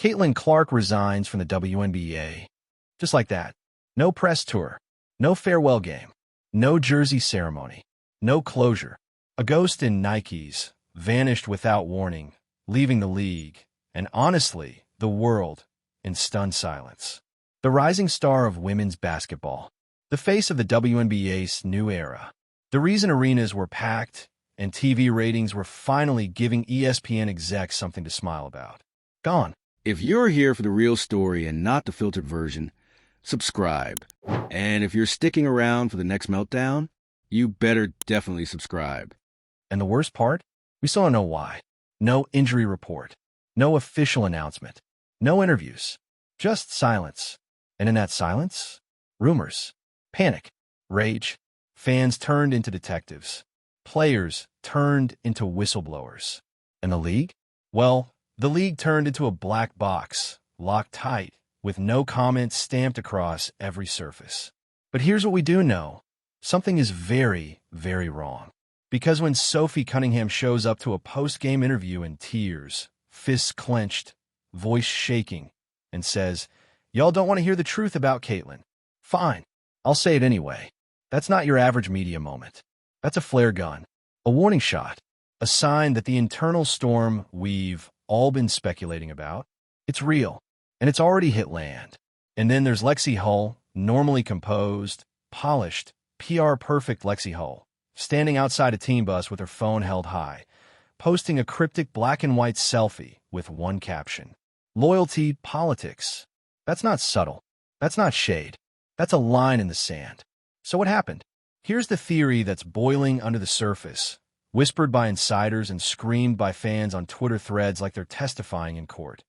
Caitlin Clark resigns from the WNBA. Just like that. No press tour. No farewell game. No jersey ceremony. No closure. A ghost in Nikes, vanished without warning, leaving the league, and honestly, the world, in stunned silence. The rising star of women's basketball. The face of the WNBA's new era. The reason arenas were packed and TV ratings were finally giving ESPN execs something to smile about. Gone. If you're here for the real story and not the filtered version, subscribe. And if you're sticking around for the next meltdown, you better definitely subscribe. And the worst part? We still don't know why. No injury report. No official announcement. No interviews. Just silence. And in that silence, rumors. Panic. Rage. Fans turned into detectives. Players turned into whistleblowers. And the league? Well, the league turned into a black box, locked tight, with no comments stamped across every surface. But here's what we do know. Something is very, very wrong. Because when Sophie Cunningham shows up to a post-game interview in tears, fists clenched, voice shaking, and says, "Y'all don't want to hear the truth about Caitlin. Fine. I'll say it anyway." That's not your average media moment. That's a flare gun, a warning shot, a sign that the internal storm we've all been speculating about, it's real, and it's already hit land. And then there's Lexie Hull, normally composed, polished, PR-perfect Lexie Hull, standing outside a team bus with her phone held high, posting a cryptic black-and-white selfie with one caption. Loyalty politics. That's not subtle. That's not shade. That's a line in the sand. So what happened? Here's the theory that's boiling under the surface, whispered by insiders and screamed by fans on Twitter threads like they're testifying in court.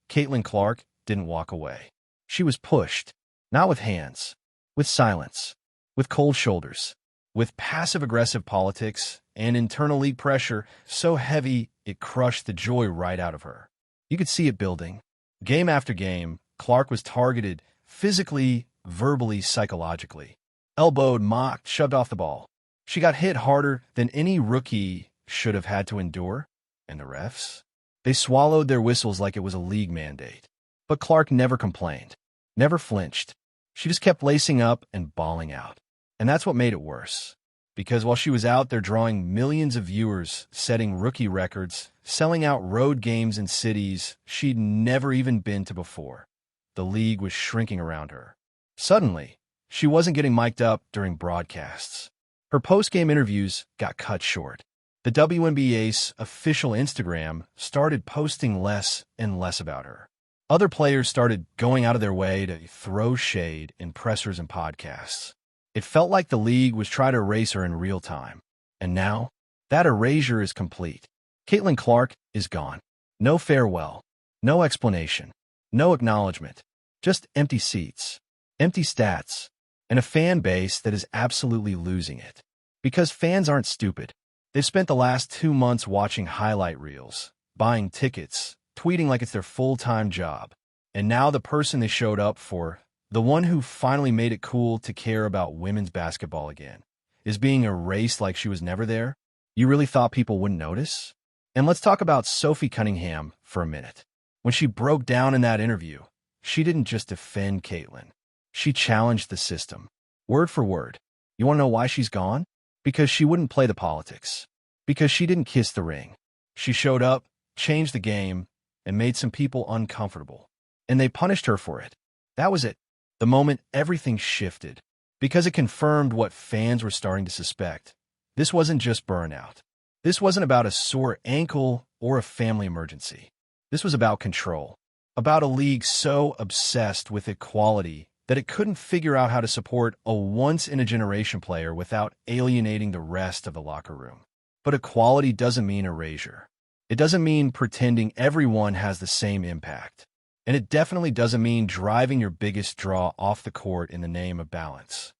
Caitlin Clark didn't walk away. She was pushed, not with hands, with silence, with cold shoulders, with passive-aggressive politics and internal league pressure so heavy it crushed the joy right out of her. You could see it building. Game after game, Clark was targeted physically, verbally, psychologically. Elbowed, mocked, shoved off the ball. She got hit harder than any rookie should have had to endure. And the refs? They swallowed their whistles like it was a league mandate. But Clark never complained, never flinched. She just kept lacing up and bawling out. And that's what made it worse. Because while she was out there drawing millions of viewers, setting rookie records, selling out road games in cities she'd never even been to before, the league was shrinking around her. Suddenly, she wasn't getting mic'd up during broadcasts. Her post-game interviews got cut short. The WNBA's official Instagram started posting less and less about her. Other players started going out of their way to throw shade in pressers and podcasts. It felt like the league was trying to erase her in real time. And now, that erasure is complete. Caitlin Clark is gone. No farewell. No explanation. No acknowledgement. Just empty seats. Empty stats. And a fan base that is absolutely losing it. Because fans aren't stupid. They've spent the last 2 months watching highlight reels, buying tickets, tweeting like it's their full-time job. And now the person they showed up for, the one who finally made it cool to care about women's basketball again, is being erased like she was never there? You really thought people wouldn't notice? And let's talk about Sophie Cunningham for a minute. When she broke down in that interview, she didn't just defend Caitlin. She challenged the system, word for word. You want to know why she's gone? Because she wouldn't play the politics. Because she didn't kiss the ring. She showed up, changed the game, and made some people uncomfortable. And they punished her for it. That was it. The moment everything shifted. Because it confirmed what fans were starting to suspect. This wasn't just burnout. This wasn't about a sore ankle or a family emergency. This was about control. About a league so obsessed with equality that it couldn't figure out how to support a once-in-a-generation player without alienating the rest of the locker room. But equality doesn't mean erasure. It doesn't mean pretending everyone has the same impact. And it definitely doesn't mean driving your biggest draw off the court in the name of balance.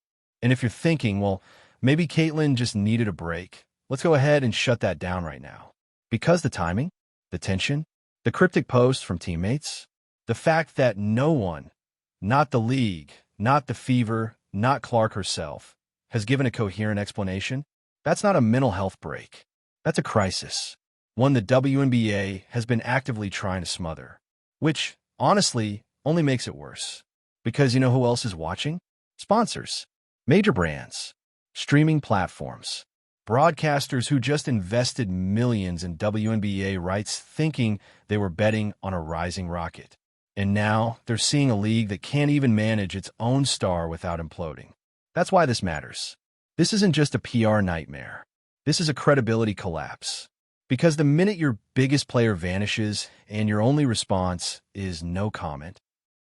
And if you're thinking, well, maybe Caitlin just needed a break, let's go ahead and shut that down right now. Because the timing, the tension, the cryptic posts from teammates, the fact that no one, not the league, not the Fever, not Clark herself, has given a coherent explanation, that's not a mental health break. That's a crisis. One the WNBA has been actively trying to smother. Which, honestly only makes it worse. Because you know who else is watching? Sponsors, major brands, streaming platforms, broadcasters who just invested millions in WNBA rights thinking they were betting on a rising rocket. And now they're seeing a league that can't even manage its own star without imploding. That's why this matters. This isn't just a PR nightmare. This is a credibility collapse. Because the minute your biggest player vanishes and your only response is no comment,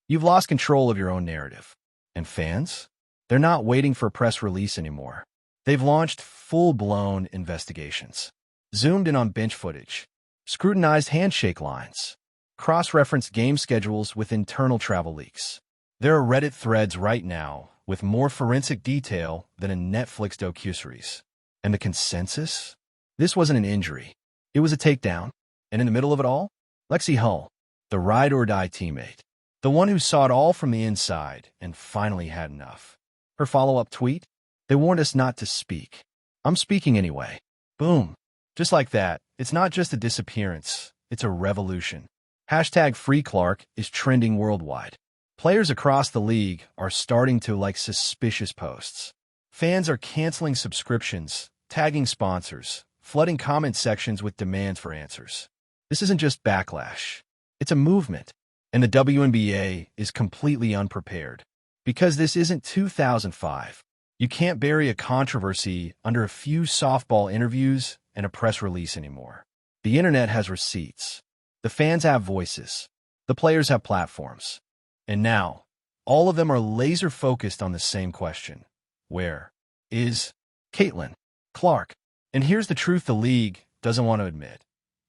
you've lost control of your own narrative. And fans? They're not waiting for a press release anymore. They've launched full-blown investigations, zoomed in on bench footage, scrutinized handshake lines, cross-referenced game schedules with internal travel leaks. There are Reddit threads right now with more forensic detail than a Netflix docuseries. And the consensus? This wasn't an injury. It was a takedown. And in the middle of it all, Lexie Hull, the ride-or-die teammate, the one who saw it all from the inside and finally had enough. Her follow-up tweet? They warned us not to speak. I'm speaking anyway. Boom. Just like that, it's not just a disappearance, it's a revolution. Hashtag Free Clark is trending worldwide. Players across the league are starting to like suspicious posts. Fans are canceling subscriptions, tagging sponsors, flooding comment sections with demands for answers. This isn't just backlash. It's a movement. And the WNBA is completely unprepared. Because this isn't 2005. You can't bury a controversy under a few softball interviews and a press release anymore. The internet has receipts. The fans have voices. The players have platforms. And now, all of them are laser-focused on the same question. Where is Caitlin Clark? And here's the truth the league doesn't want to admit.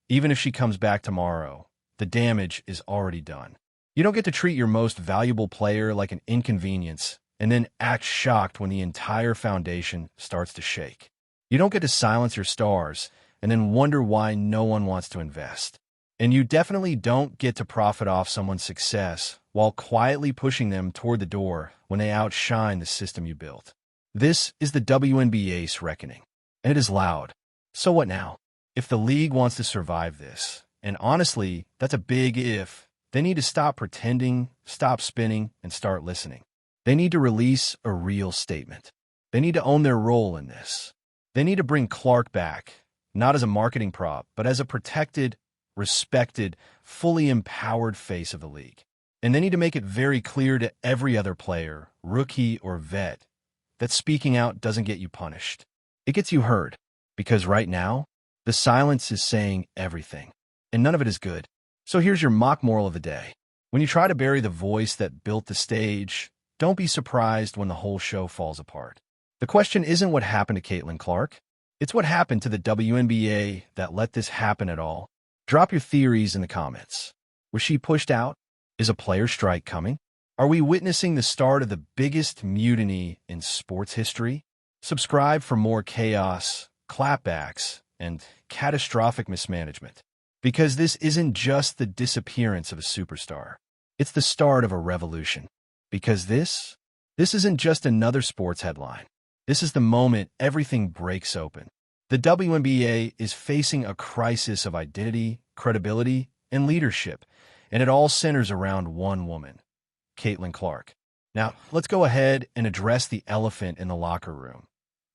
Even if she comes back tomorrow, the damage is already done. You don't get to treat your most valuable player like an inconvenience and then act shocked when the entire foundation starts to shake. You don't get to silence your stars and then wonder why no one wants to invest. And you definitely don't get to profit off someone's success while quietly pushing them toward the door when they outshine the system you built. This is the WNBA's reckoning, and it is loud. So what now? If the league wants to survive this, and honestly, that's a big if, they need to stop pretending, stop spinning, and start listening. They need to release a real statement. They need to own their role in this. They need to bring Clark back, not as a marketing prop, but as a protected, respected, fully empowered face of the league. And they need to make it very clear to every other player, rookie or vet, that speaking out doesn't get you punished. It gets you heard. Because right now, the silence is saying everything. And none of it is good. So here's your mock moral of the day. When you try to bury the voice that built the stage, don't be surprised when the whole show falls apart. The question isn't what happened to Caitlin Clark. It's what happened to the WNBA that let this happen at all. Drop your theories in the comments. Was she pushed out? Is a player strike coming? Are we witnessing the start of the biggest mutiny in sports history? Subscribe for more chaos, clapbacks, and catastrophic mismanagement. Because this isn't just the disappearance of a superstar. It's the start of a revolution. Because this isn't just another sports headline. This is the moment everything breaks open. The WNBA is facing a crisis of identity, credibility, and leadership, and it all centers around one woman, Caitlin Clark. Now, let's go ahead and address the elephant in the locker room.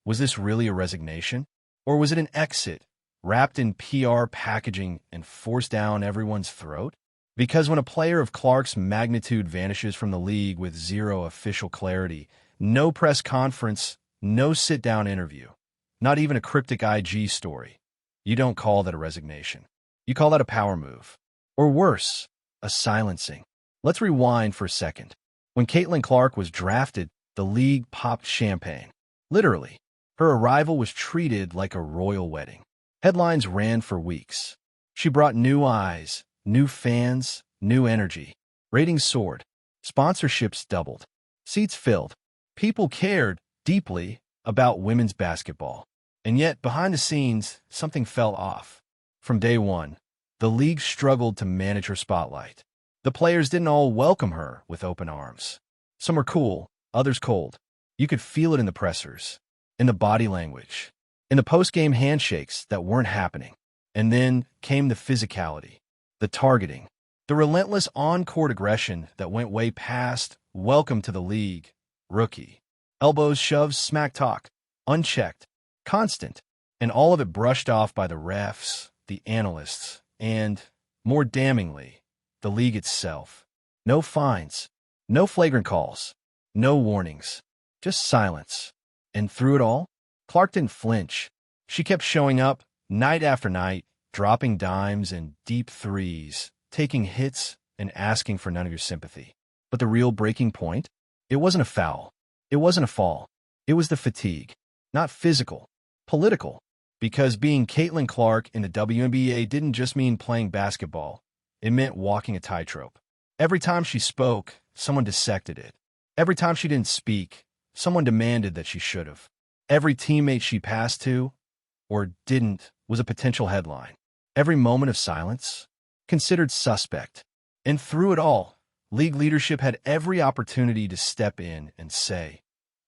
Was this really a resignation? Or was it an exit, wrapped in PR packaging and forced down everyone's throat? Because when a player of Clark's magnitude vanishes from the league with zero official clarity, no press conference, no sit-down interview, not even a cryptic IG story, you don't call that a resignation. You call that a power move. Or worse, a silencing. Let's rewind for a second. When Caitlin Clark was drafted, the league popped champagne. Literally. Her arrival was treated like a royal wedding. Headlines ran for weeks. She brought new eyes, new fans, new energy. Ratings soared. Sponsorships doubled. Seats filled. People cared deeply about women's basketball. And yet, behind the scenes, something fell off. From day one, the league struggled to manage her spotlight. The players didn't all welcome her with open arms. Some were cool, others cold. You could feel it in the pressers, in the body language, in the post-game handshakes that weren't happening. And then came the physicality, the targeting, The relentless on-court aggression that went way past welcome to the league, rookie. Elbows, shoves, smack talk, unchecked, constant, and all of it brushed off by the refs, the analysts, and, more damningly, the league itself. No fines, no flagrant calls, no warnings, just silence. And through it all, Clark didn't flinch. She kept showing up, night after night, dropping dimes and deep threes, taking hits and asking for none of your sympathy. But the real breaking point? It wasn't a foul. It wasn't a fall. It was the fatigue. Not physical, political. Because being Caitlin Clark in the WNBA didn't just mean playing basketball. It meant walking a tightrope. Every time she spoke, someone dissected it. Every time she didn't speak, someone demanded that she should have. Every teammate she passed to, or didn't, was a potential headline. Every moment of silence, considered suspect. And through it all, league leadership had every opportunity to step in and say,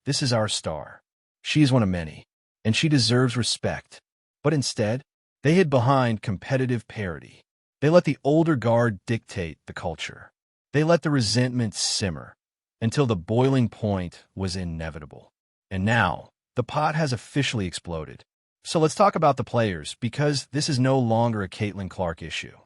"This is our star. She is one of many, and she deserves respect." But instead, they hid behind competitive parity. They let the older guard dictate the culture. They let the resentment simmer until the boiling point was inevitable. And now, the pot has officially exploded. So let's talk about the players, because this is no longer a Caitlin Clark issue.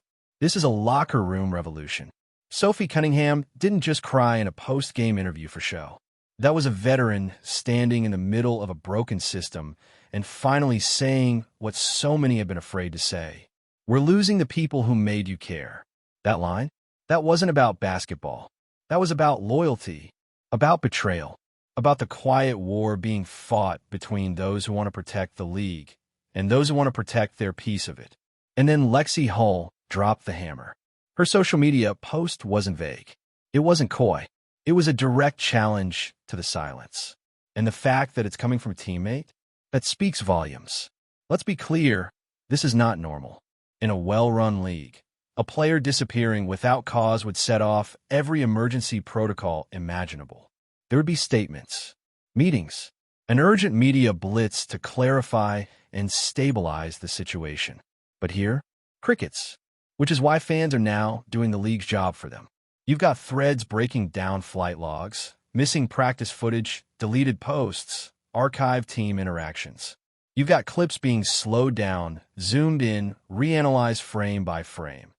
This is a locker room revolution. Sophie Cunningham didn't just cry in a post-game interview for show. That was a veteran standing in the middle of a broken system and finally saying what so many have been afraid to say. "We're losing the people who made you care." That line? That wasn't about basketball. That was about loyalty, about betrayal, about the quiet war being fought between those who want to protect the league and those who want to protect their piece of it. And then Lexie Hull dropped the hammer. Her social media post wasn't vague. It wasn't coy. It was a direct challenge to the silence. And the fact that it's coming from a teammate, that speaks volumes. Let's be clear, this is not normal. In a well-run league, a player disappearing without cause would set off every emergency protocol imaginable. There would be statements, meetings, an urgent media blitz to clarify and stabilize the situation. But here, crickets, which is why fans are now doing the league's job for them. You've got threads breaking down flight logs, missing practice footage, deleted posts, archived team interactions. You've got clips being slowed down, zoomed in, reanalyzed frame by frame,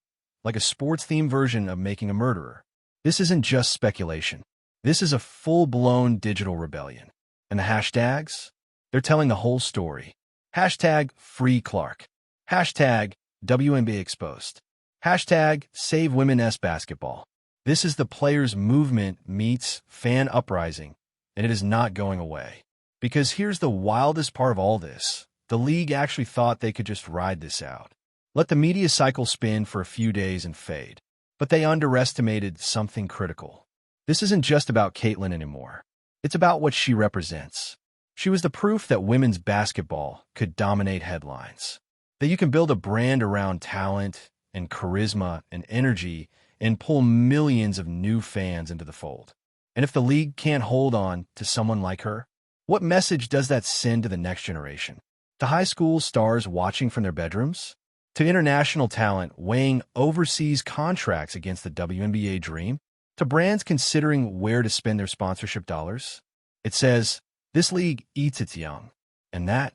like a sports-themed version of Making a Murderer. This isn't just speculation. This is a full-blown digital rebellion. And the hashtags? They're telling the whole story. Hashtag Free Clark. Hashtag WNBA Exposed. Hashtag Save Women's Basketball. This is the players' movement meets fan uprising, and it is not going away. Because here's the wildest part of all this. The league actually thought they could just ride this out. Let the media cycle spin for a few days and fade. But they underestimated something critical. This isn't just about Caitlin anymore. It's about what she represents. She was the proof that women's basketball could dominate headlines. That you can build a brand around talent and charisma and energy and pull millions of new fans into the fold. And if the league can't hold on to someone like her, what message does that send to the next generation? To high school stars watching from their bedrooms? To international talent weighing overseas contracts against the WNBA dream? To brands considering where to spend their sponsorship dollars? It says, this league eats its young. And that's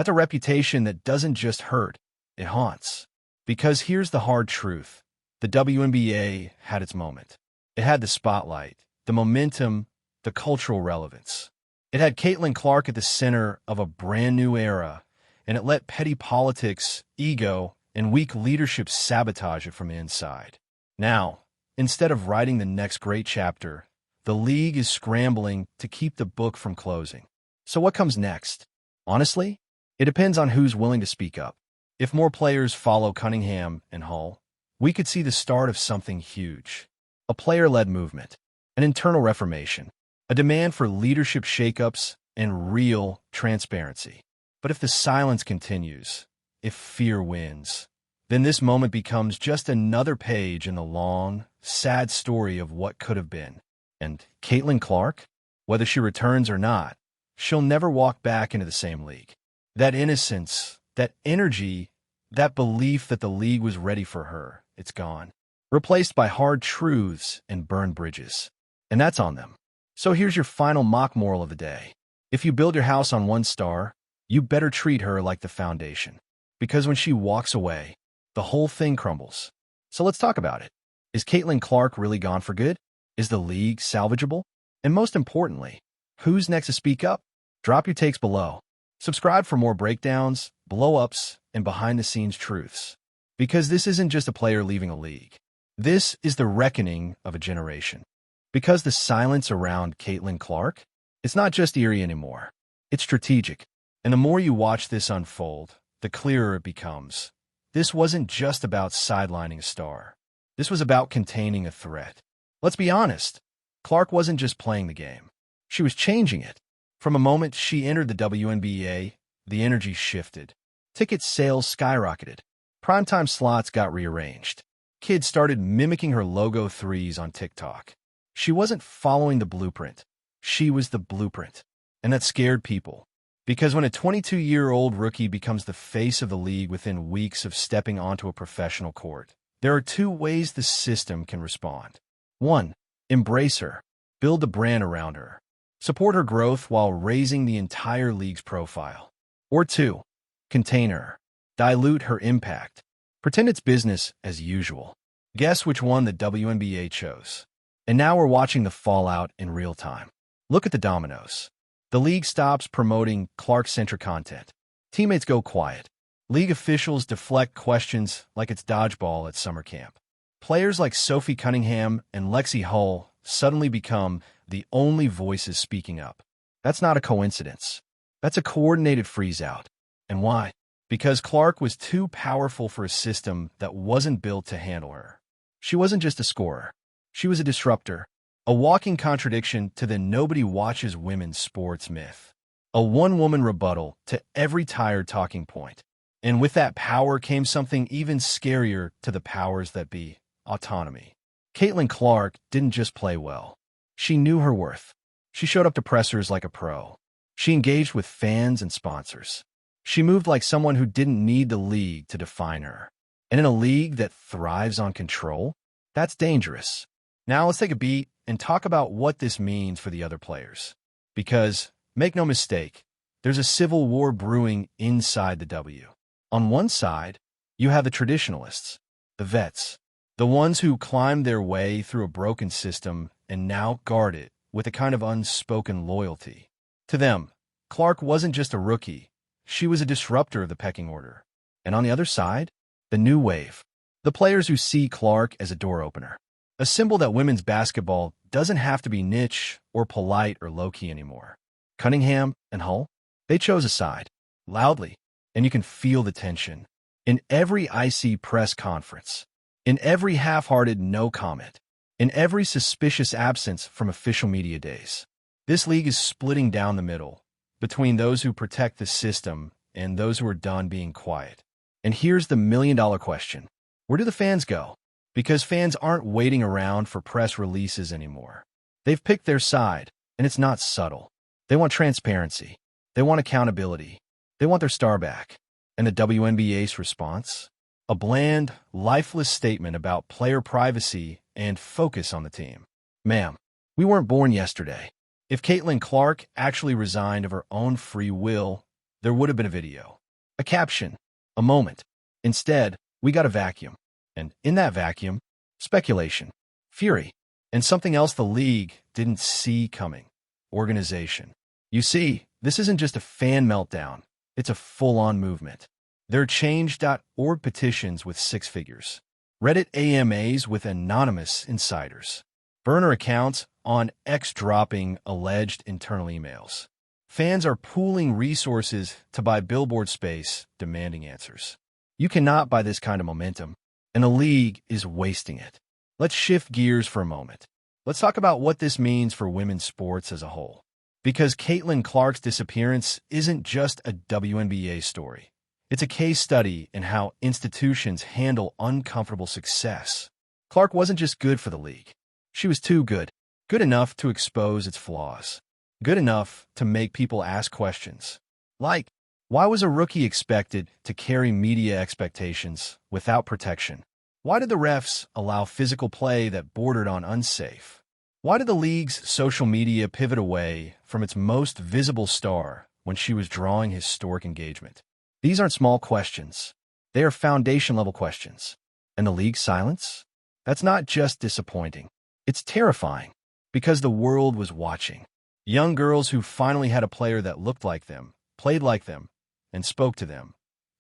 a reputation that doesn't just hurt, it haunts. Because here's the hard truth. The WNBA had its moment. It had the spotlight, the momentum, the cultural relevance. It had Caitlin Clark at the center of a brand new era, and it let petty politics, ego, and weak leadership sabotage it from the inside. Now, instead of writing the next great chapter, the league is scrambling to keep the book from closing. So what comes next? Honestly, it depends on who's willing to speak up. If more players follow Cunningham and Hull, we could see the start of something huge. A player-led movement, an internal reformation, a demand for leadership shakeups and real transparency. But if the silence continues, if fear wins, then this moment becomes just another page in the long, sad story of what could have been. And Caitlin Clark, whether she returns or not, she'll never walk back into the same league. That innocence, that energy, that belief that the league was ready for her, it's gone. replaced by hard truths and burned bridges. And that's on them. So here's your final mock moral of the day. If you build your house on one star, you better treat her like the foundation. Because when she walks away, the whole thing crumbles. So let's talk about it. Is Caitlin Clark really gone for good? Is the league salvageable? And most importantly, who's next to speak up? Drop your takes below. Subscribe for more breakdowns, blow-ups, and behind-the-scenes truths. Because this isn't just a player leaving a league. This is the reckoning of a generation. Because the silence around Caitlin Clark, it's not just eerie anymore. It's strategic. And the more you watch this unfold, the clearer it becomes. This wasn't just about sidelining a star. This was about containing a threat. Let's be honest. Clark wasn't just playing the game. She was changing it. From a moment she entered the WNBA, the energy shifted. Ticket sales skyrocketed. Primetime slots got rearranged. Kids started mimicking her logo threes on TikTok. She wasn't following the blueprint. She was the blueprint. And that scared people. Because when a 22-year-old rookie becomes the face of the league within weeks of stepping onto a professional court, there are two ways the system can respond. 1. Embrace her. Build a brand around her. Support her growth while raising the entire league's profile. Or 2. Contain her. Dilute her impact. Pretend it's business as usual. Guess which one the WNBA chose. And now we're watching the fallout in real time. Look at the dominoes. The league stops promoting Clark-centric content. Teammates go quiet. League officials deflect questions like it's dodgeball at summer camp. Players like Sophie Cunningham and Lexie suddenly become the only voices speaking up. That's not a coincidence. That's a coordinated freeze-out. And why? Because Clark was too powerful for a system that wasn't built to handle her. She wasn't just a scorer. She was a disruptor, a walking contradiction to the nobody watches women's sports myth, a one-woman rebuttal to every tired talking point. And with that power came something even scarier to the powers that be, autonomy. Caitlin Clark didn't just play well. She knew her worth. She showed up to pressers like a pro. She engaged with fans and sponsors. She moved like someone who didn't need the league to define her. And in a league that thrives on control, that's dangerous. Now let's take a beat and talk about what this means for the other players. Because, make no mistake, there's a civil war brewing inside the W. On one side, you have the traditionalists, the vets, the ones who climbed their way through a broken system and now guard it with a kind of unspoken loyalty. To them, Clark wasn't just a rookie. She was a disruptor of the pecking order. And on the other side, the new wave. The players who see Clark as a door opener. A symbol that women's basketball doesn't have to be niche or polite or low-key anymore. Cunningham and Hull, they chose a side, loudly, and you can feel the tension. In every icy press conference, in every half-hearted no comment, in every suspicious absence from official media days. This league is splitting down the middle, between those who protect the system and those who are done being quiet. And here's the million-dollar question. Where do the fans go? Because fans aren't waiting around for press releases anymore. They've picked their side, and it's not subtle. They want transparency. They want accountability. They want their star back. And the WNBA's response? A bland, lifeless statement about player privacy and focus on the team. Ma'am, we weren't born yesterday. If Caitlin Clark actually resigned of her own free will, there would have been a video, a caption, a moment. Instead, we got a vacuum. And in that vacuum, speculation, fury, and something else the league didn't see coming. Organization. You see, this isn't just a fan meltdown. It's a full-on movement. There are change.org petitions with 6 figures. Reddit AMAs with anonymous insiders. Burner accounts on X dropping alleged internal emails. Fans are pooling resources to buy billboard space, demanding answers. You cannot buy this kind of momentum, and the league is wasting it. Let's shift gears for a moment. Let's talk about what this means for women's sports as a whole. Because Caitlin Clark's disappearance isn't just a WNBA story. It's a case study in how institutions handle uncomfortable success. Clark wasn't just good for the league. She was too good. Good enough to expose its flaws. Good enough to make people ask questions. Like, why was a rookie expected to carry media expectations without protection? Why did the refs allow physical play that bordered on unsafe? Why did the league's social media pivot away from its most visible star when she was drawing historic engagement? These aren't small questions. They are foundation-level questions. And the league's silence? That's not just disappointing. It's terrifying because the world was watching. Young girls who finally had a player that looked like them, played like them, and spoke to them.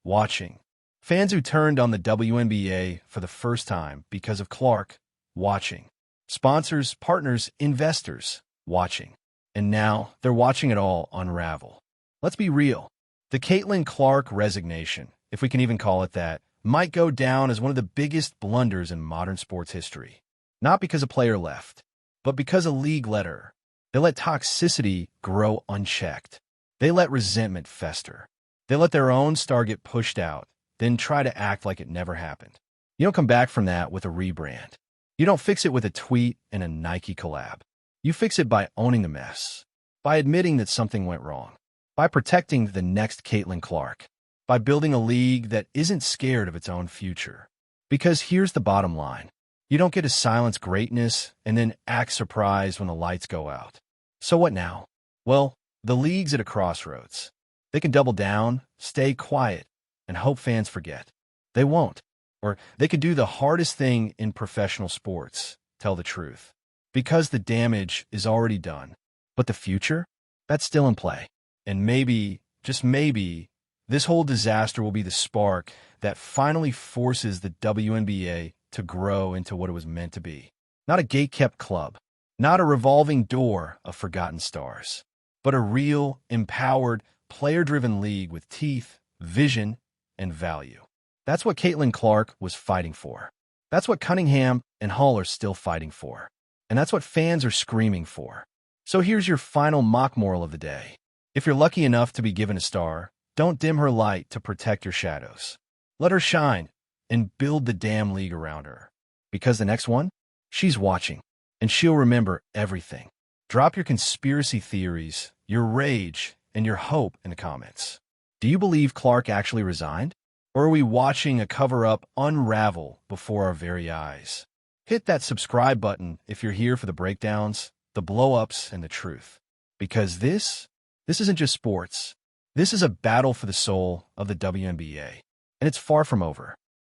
Watching. Fans who turned on the WNBA for the first time because of Clark. Watching. Sponsors, partners, investors. Watching. And now they're watching it all unravel. Let's be real. The Caitlin Clark resignation, if we can even call it that, might go down as one of the biggest blunders in modern sports history. Not because a player left, but because a league let her. They let toxicity grow unchecked. They let resentment fester. They let their own star get pushed out, then try to act like it never happened. You don't come back from that with a rebrand. You don't fix it with a tweet and a Nike collab. You fix it by owning the mess, by admitting that something went wrong, by protecting the next Caitlin Clark, by building a league that isn't scared of its own future. Because here's the bottom line. You don't get to silence greatness and then act surprised when the lights go out. So what now? Well, the league's at a crossroads. They can double down, stay quiet, and hope fans forget. They won't. Or they could do the hardest thing in professional sports, tell the truth. Because the damage is already done. But the future? That's still in play. And maybe, just maybe, this whole disaster will be the spark that finally forces the WNBA to grow into what it was meant to be. Not a gate-kept club, not a revolving door of forgotten stars, but a real, empowered, player-driven league with teeth, vision, and value. That's what Caitlin Clark was fighting for. That's what Cunningham and Hull are still fighting for. And that's what fans are screaming for. So here's your final mock moral of the day. If you're lucky enough to be given a star, don't dim her light to protect your shadows. Let her shine and build the damn league around her. Because the next one, she's watching, and she'll remember everything. Drop your conspiracy theories, your rage, and your hope in the comments. Do you believe Clark actually resigned? Or are we watching a cover-up unravel before our very eyes? Hit that subscribe button if you're here for the breakdowns, the blow-ups, and the truth. Because this isn't just sports. This is a battle for the soul of the WNBA. And it's far from over.